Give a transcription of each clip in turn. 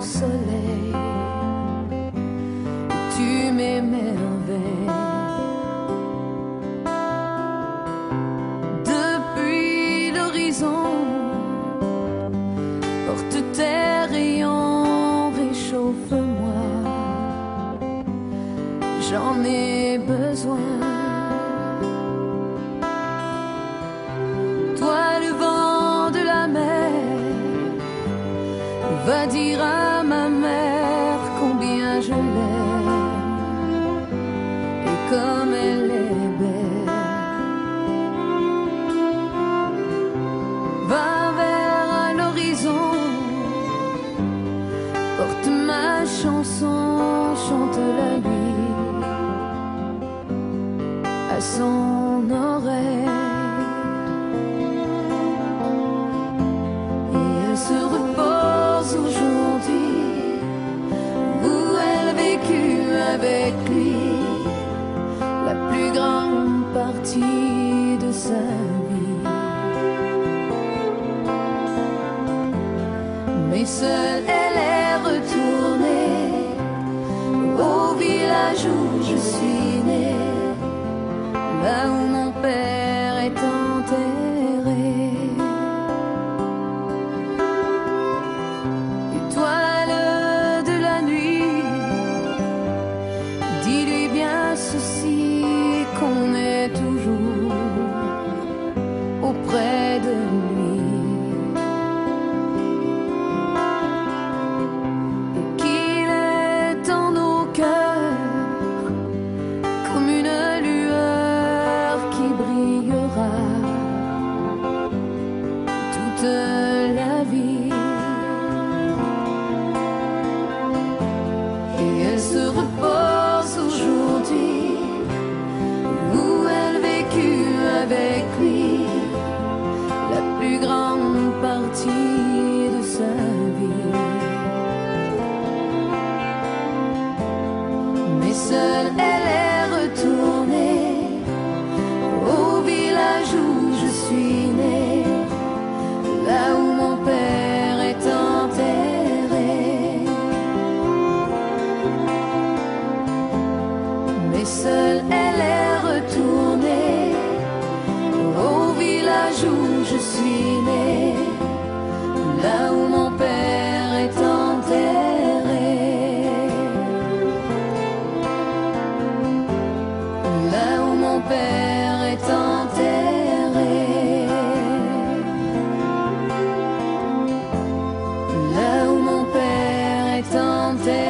soleil, tu m'émerveilles. Depuis l'horizon, porte tes rayons, réchauffe-moi, j'en ai besoin. Toi, le vent de la mer, va dire à ma mère combien je l'aime et comme elle est belle. Va vers l'horizon, porte ma chanson, chante-la lui à son oreille. Et elle se repose aujourd'hui où elle a vécu avec lui la plus grande partie de sa vie. Mais seule elle est retournée au village où je suis née, là où mon père est enterré. Étoile de la nuit, dis-lui bien ceci, qu'on est toujours auprès de lui et qu'il est en nos cœurs comme une lueur qui brillera toute la vie. Et elle se repose aujourd'hui où elle vécut avec lui la plus grande partie de sa vie. Mais seule elle est retournée au village où je suis née, là où mon père est enterré. Mais seule elle est retournée au village où je suis née, là où mon père est enterré. Là où mon père est enterré. Là où mon père est enterré.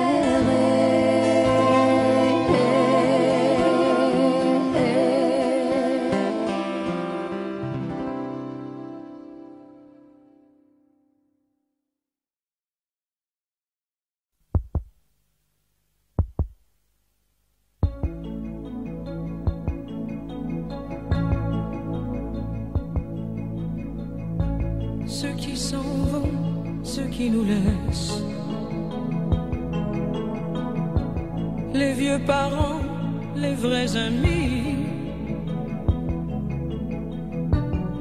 Ceux qui s'en vont, ceux qui nous laissent, les vieux parents, les vrais amis,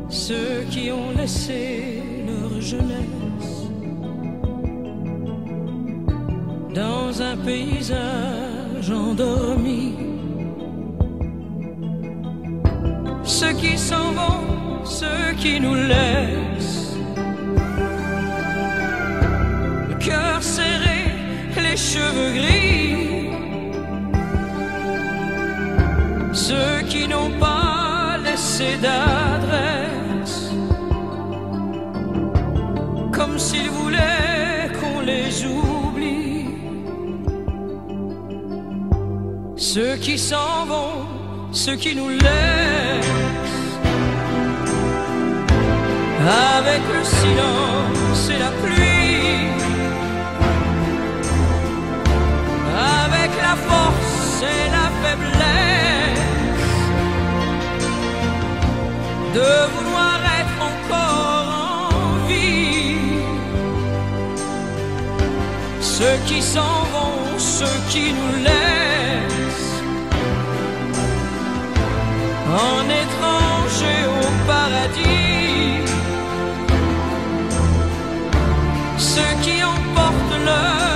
ceux qui ont laissé leur jeunesse dans un paysage endormi, ceux qui s'en vont, ceux qui nous laissent, le cœur serré, les cheveux gris, ceux qui n'ont pas laissé d'adresse, comme s'ils voulaient qu'on les oublie, ceux qui s'en vont, ceux qui nous laissent, avec le silence et la pluie, avec la force et la faiblesse de vouloir être encore en vie, ceux qui s'en vont, ceux qui nous laissent en étrangers au paradis, ceux qui emportent leur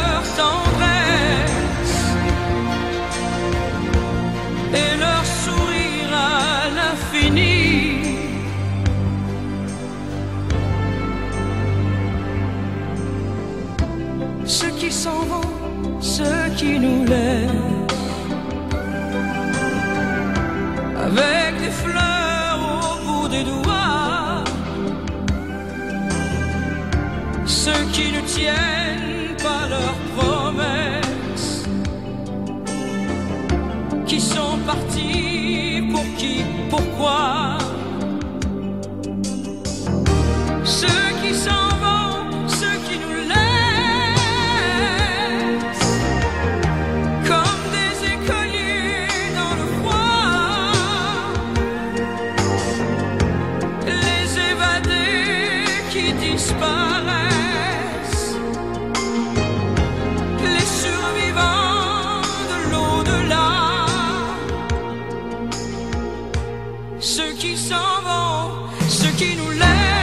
ceux qui s'en vont, ceux qui nous laissent. Avec des fleurs au bout des doigts, ceux qui ne tiennent pas leurs promesses, qui sont partis, pour qui, pourquoi. Ceux qui s'en vont, ceux qui nous laissent, comme des écoliers dans le froid, les évadés qui disparaissent, les survivants de l'au-delà. Ceux qui s'en vont, ceux qui nous laissent.